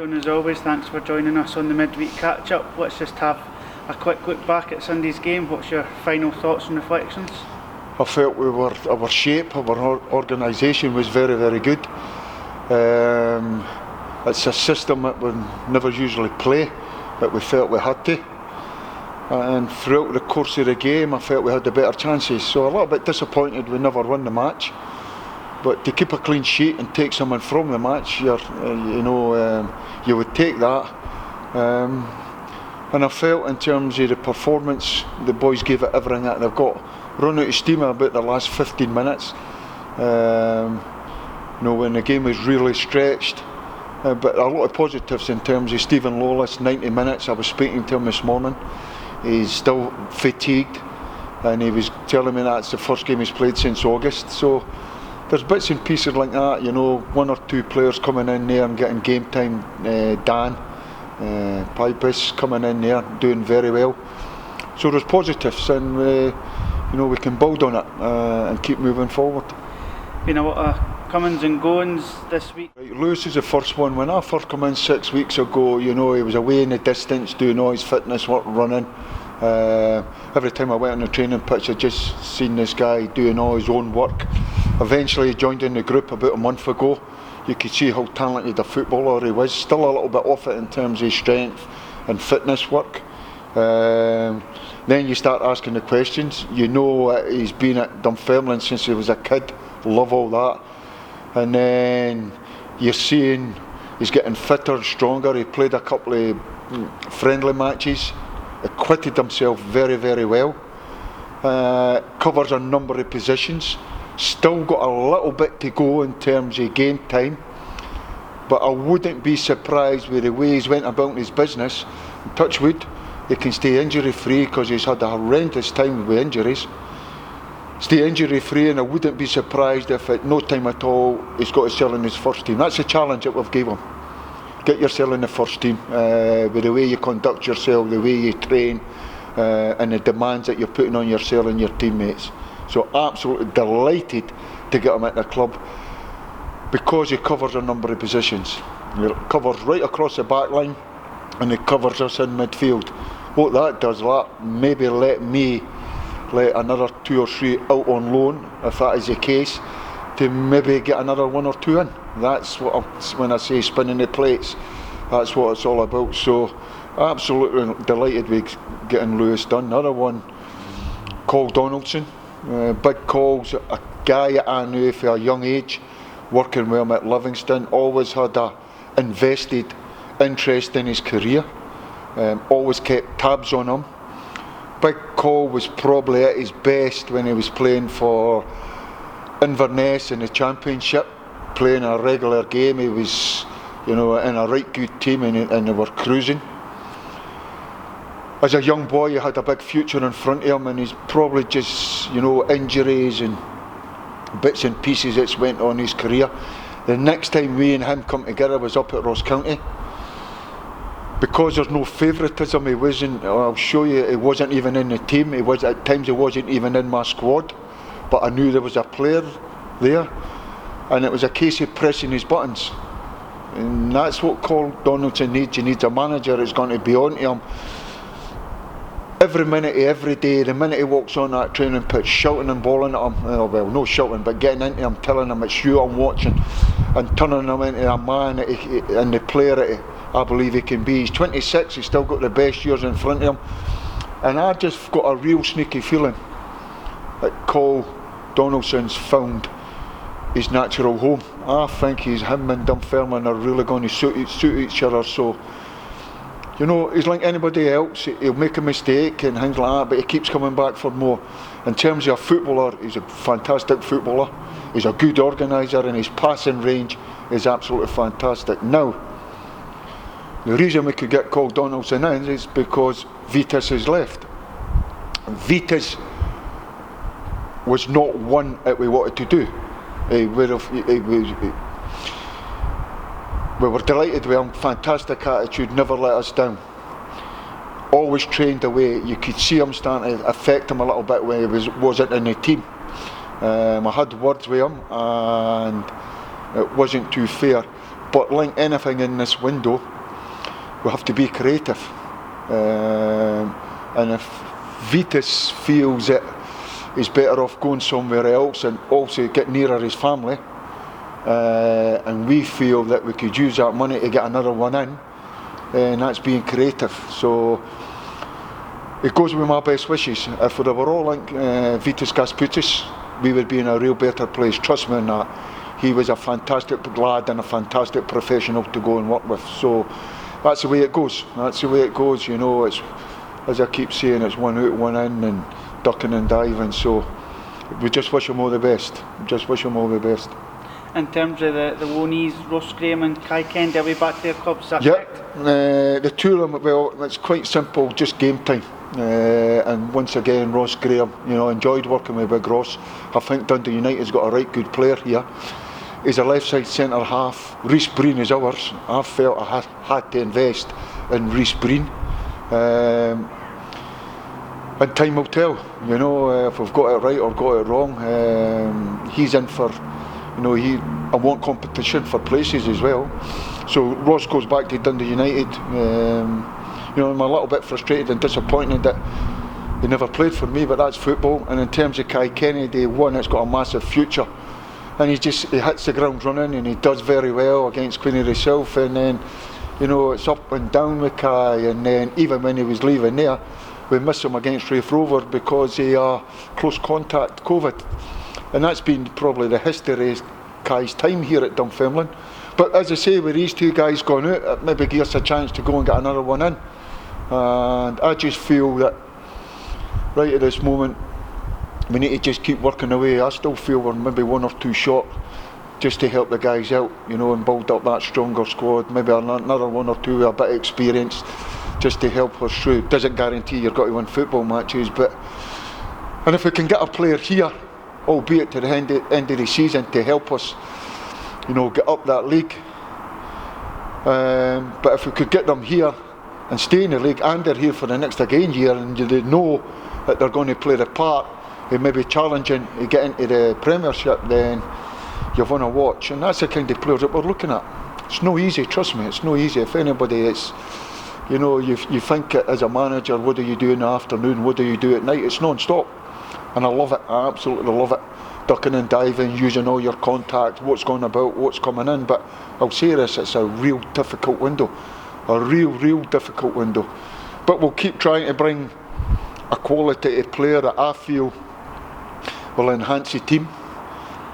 John, as always, thanks for joining us on the midweek catch-up. Let's just have a quick look back at Sunday's game. What's your final thoughts and reflections? I felt our shape, our organisation was very, very good. It's a system that we never usually play, but we felt we had to. And throughout the course of the game, I felt we had the better chances. So a little bit disappointed we never won the match. But to keep a clean sheet and take someone from the match, you would take that. And I felt in terms of the performance, the boys gave it everything that they've got. Run out of steam about the last 15 minutes. When the game was really stretched. But a lot of positives in terms of Stephen Lawless, 90 minutes. I was speaking to him this morning. He's still fatigued, and he was telling me that's the first game he's played since August. So there's bits and pieces like that, one or two players coming in there and getting game time. Dan Pipus coming in there, doing very well. So there's positives, and we can build on it and keep moving forward. Been a lot of comings and goings this week. Right, Lewis is the first one. When I first come in 6 weeks ago, he was away in the distance doing all his fitness work, running. Every time I went on the training pitch, I just seen this guy doing all his own work. Eventually he joined in the group about a month ago. You could see how talented a footballer he was. Still a little bit off it in terms of strength and fitness work. Then you start asking the questions. He's been at Dunfermline since he was a kid. Love all that. And then you're seeing he's getting fitter, stronger. He played a couple of friendly matches, acquitted himself very, very well. Covers a number of positions. Still got a little bit to go in terms of game time. But I wouldn't be surprised with the way he's went about his business. Touch wood, he can stay injury free because he's had a horrendous time with injuries. Stay injury free, and I wouldn't be surprised if at no time at all he's got to sell in his first team. That's the challenge that we've given him. Get yourself in the first team with the way you conduct yourself, the way you train, and the demands that you're putting on yourself and your teammates. So absolutely delighted to get him at the club because he covers a number of positions. He covers right across the back line, and he covers us in midfield. What that does, maybe let another 2 or 3 out on loan, if that is the case, to maybe get another 1 or 2 in. That's when I say spinning the plates, that's what it's all about. So absolutely delighted with getting Lewis done. Another one, Cole Donaldson, big calls, a guy I knew for a young age, working with him at Livingston, always had a invested interest in his career, always kept tabs on him. Big Cole was probably at his best when he was playing for Inverness in the Championship, playing a regular game. He was, in a right good team, and they were cruising. As a young boy, he had a big future in front of him, and he's probably just, injuries and bits and pieces that's went on his career. The next time we and him come together was up at Ross County. Because there's no favouritism, I'll show you, he wasn't even in the team. At times he wasn't even in my squad, but I knew there was a player there, and it was a case of pressing his buttons. And that's what Cole Donaldson needs. He needs a manager that's going to be on to him every minute, every day. The minute he walks on that training pitch, shouting and bawling at him, no shouting, but getting into him, telling him it's you I'm watching, and turning him into a man and the player that I believe he can be. He's 26, he's still got the best years in front of him, and I just got a real sneaky feeling that Cole Donaldson's found his natural home. I think him and Dunfermline are really going to suit each other. So he's like anybody else. He'll make a mistake and things like that, but he keeps coming back for more. In terms of a footballer, he's a fantastic footballer. He's a good organiser, and his passing range is absolutely fantastic. Now, the reason we could get Cole Donaldson in is because Vitas has left. Vitas was not one that we wanted to do. We were delighted with him, fantastic attitude, never let us down. Always trained away. You could see him starting to affect him a little bit when he wasn't in the team. I had words with him, and it wasn't too fair. But like anything in this window, we have to be creative. And if Vitas feels that he's better off going somewhere else and also get nearer his family, and we feel that we could use that money to get another one in, then that's being creative. So it goes with my best wishes. If we were all like Vitas Gasputis, we would be in a real better place. Trust me on that. He was a fantastic lad and a fantastic professional to go and work with. So that's the way it goes. That's the way it goes. You know, it's, as I keep saying, it's one out, one in, and ducking and diving. So we just wish him all the best. Just wish him all the best. In terms of the loanees, Ross Graham and Kai Kennedy, are we back to their clubs? Is that correct? The two of them, well, it's quite simple, just game time. And once again, Ross Graham, you know, enjoyed working with Big Ross. I think Dundee United's got a right good player here. He's a left side centre half. Rhys Breen is ours. I felt I had to invest in Rhys Breen. And time will tell, you know, if we've got it right or got it wrong. He's in for, you know, I want competition for places as well. So Ross goes back to Dundee United. You know, I'm a little bit frustrated and disappointed that he never played for me, but that's football. And in terms of Kai Kennedy, one, it's got a massive future. And he hits the ground running and he does very well against Queen of the South. And then, you know, it's up and down with Kai. And then even when he was leaving there, we miss him against Raith Rover because he close contact COVID. And that's been probably the history of Kai's time here at Dunfermline. But as I say, with these two guys going out, it maybe gives us a chance to go and get another one in. And I just feel that right at this moment we need to just keep working away. I still feel we're maybe one or two short just to help the guys out, you know, and build up that stronger squad. Maybe another one or two with a bit of experience just to help us through. Doesn't guarantee you've got to win football matches, and if we can get a player here, albeit to the end of the season, to help us, you know, get up that league. But if we could get them here and stay in the league, and they're here for the next again year, and they know that they're going to play the part in maybe challenging to get into the Premiership, then you've won a watch. And that's the kind of players that we're looking at. It's no easy, trust me, it's no easy. If anybody, it's, you know, you think as a manager, what do you do in the afternoon, what do you do at night? It's non-stop. And I love it, I absolutely love it. Ducking and diving, using all your contacts, what's going about, what's coming in. But I'll say this, it's a real difficult window. A real difficult window. But we'll keep trying to bring a qualitative player that I feel will enhance the team.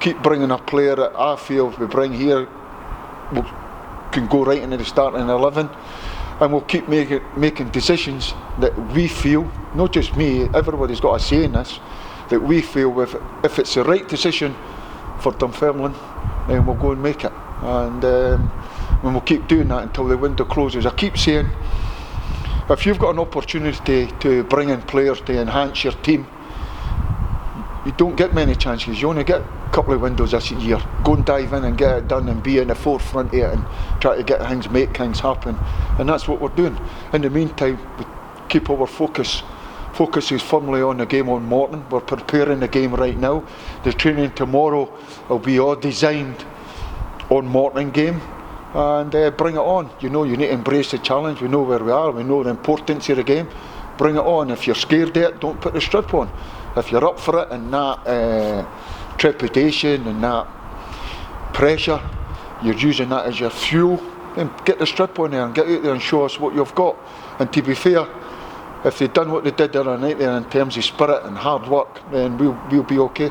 Keep bringing a player that I feel if we bring here can go right into the starting 11. And we'll keep making decisions that we feel, not just me, everybody's got a say in this, that we feel if it's the right decision for Dunfermline, then we'll go and make it. And we'll keep doing that until the window closes. I keep saying, if you've got an opportunity to bring in players to enhance your team, you don't get many chances. You only get a couple of windows this year. Go and dive in and get it done and be in the forefront of it and try to get things, make things happen. And that's what we're doing. In the meantime, we keep our focus. Focus is firmly on the game on Morton. We're preparing the game right now. The training tomorrow will be all designed on Morton game. And bring it on. You know, you need to embrace the challenge. We know where we are. We know the importance of the game. Bring it on. If you're scared of it, don't put the strip on. If you're up for it and that trepidation and that pressure, you're using that as your fuel, then get the strip on there and get out there and show us what you've got. And to be fair, if they've done what they did the other night there in terms of spirit and hard work, then we'll be okay.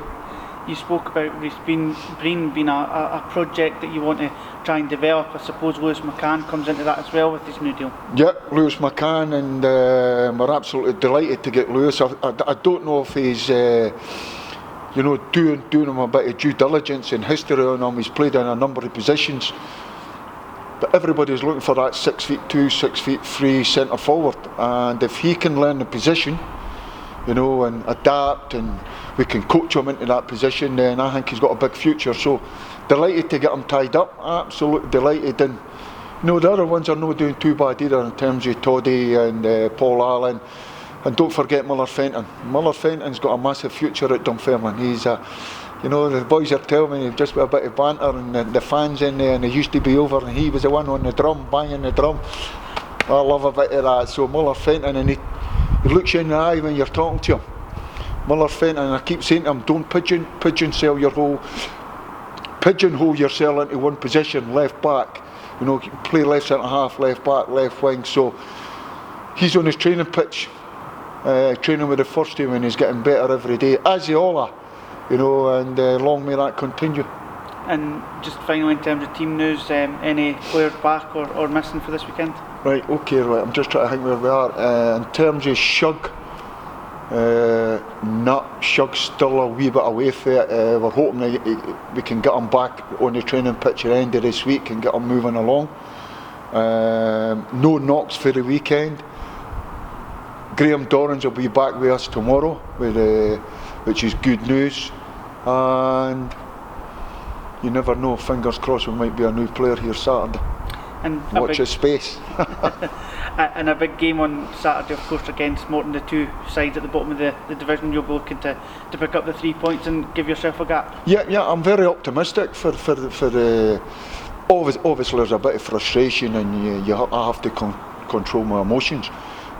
You spoke about Rhys Breen being a project that you want to try and develop. I suppose Lewis McCann comes into that as well with his new deal. Yeah, Lewis McCann, and we're absolutely delighted to get Lewis. I don't know if he's, you know, doing him a bit of due diligence and history on him. He's played in a number of positions, but everybody's looking for that 6'2", 6'3" centre forward, and if he can learn the position, you know, and adapt, and we can coach him into that position, then I think he's got a big future. So delighted to get him tied up, absolutely delighted. And you know, the other ones are not doing too bad either in terms of Toddy and Paul Allen, and don't forget Miller Fenton. Miller Fenton's got a massive future at Dunfermline. You know, the boys are telling me just a bit of banter, and the fans in there, and they used to be over, and he was the one on the drum, banging the drum. I love a bit of that. So Muller Fenton, and he looks you in the eye when you're talking to him. Muller Fenton, and I keep saying to him, don't pigeonhole yourself into one position, left back. You know, play left centre half, left back, left wing. So he's on his training pitch, training with the first team, and he's getting better every day, as they all are. You know, and long may that continue. And just finally, in terms of team news, any players back or missing for this weekend? Right, okay, right. I'm just trying to think where we are. In terms of Shug, Shug's still a wee bit away from it. We're hoping that we can get him back on the training pitch at the end of this week and get him moving along. No knocks for the weekend. Graham Dorrans will be back with us tomorrow, which is good news. And you never know, fingers crossed, we might be a new player here Saturday. And watch his space. And a big game on Saturday, of course, against Morton, the two sides at the bottom of the division. You'll be looking to pick up the 3 points and give yourself a gap. Yeah, I'm very optimistic for the. Obviously, there's a bit of frustration, and I have to control my emotions.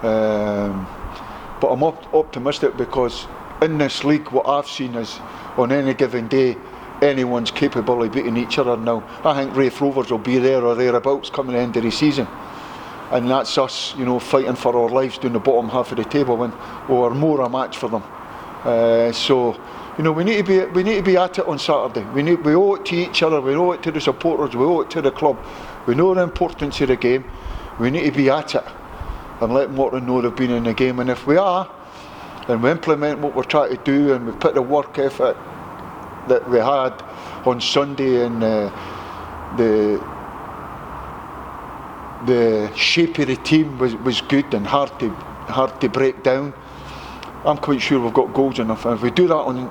But I'm optimistic because in this league, what I've seen is on any given day, anyone's capable of beating each other now. I think Raith Rovers will be there or thereabouts coming the end of the season, and that's us, you know, fighting for our lives down the bottom half of the table when we're more a match for them. So, you know, we need to be at it on Saturday. We owe it to each other. We owe it to the supporters. We owe it to the club. We know the importance of the game. We need to be at it and let Morton know they've been in the game. And if we are, and we implement what we're trying to do, and we put the work effort that we had on Sunday, and the shape of the team was good and hard to break down, I'm quite sure we've got goals enough. And if we do that on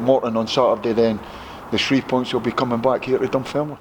Morton on Saturday, then the 3 points will be coming back here to Dunfermline.